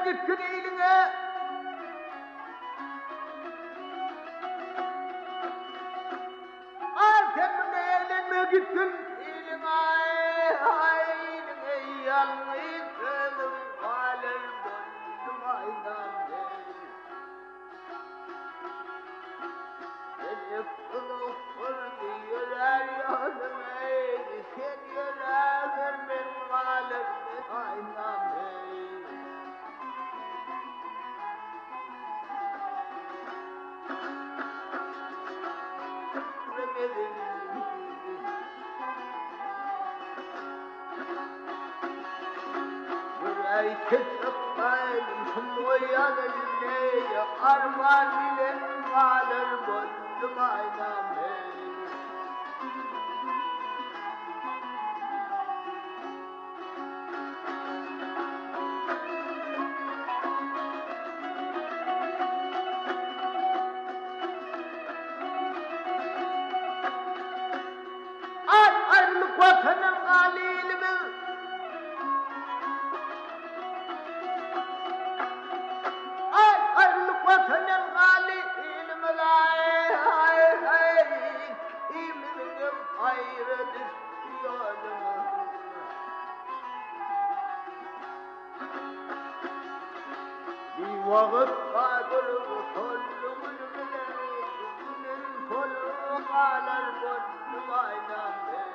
gittin eline. Arkamın eline gittin eline. Eline yalnızlığım kalır döndüm aydan beri. Kılıfır diyorlar yanım ey. Sen yüreğim ben kalır aydan beri. Yüreği kesiptayım şumuya gelmeye armağan bilen kalır boynum aynam hey. Ayrılık vatanın galilimiz. Ayrılık vatanın galilimiz. İmimim ayrı düşüyordum. Bir vakit kalır sollumun bile. Günün solu kalır boynum aynam hey.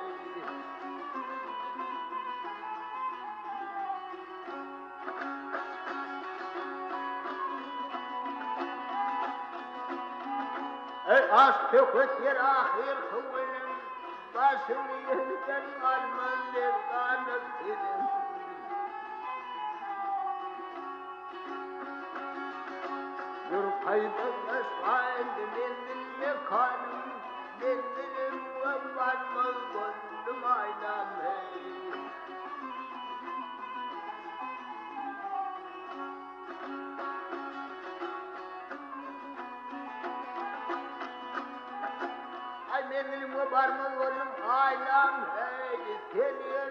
Aşk yer ahir kıvırım. Başını yeniden alman levdanı senin. Dur kaybetmez halde mendil mekanım. Mendilim ve varmaz boynum aynam hey. Mendilim ve varmaz boynum aynam hey. Seni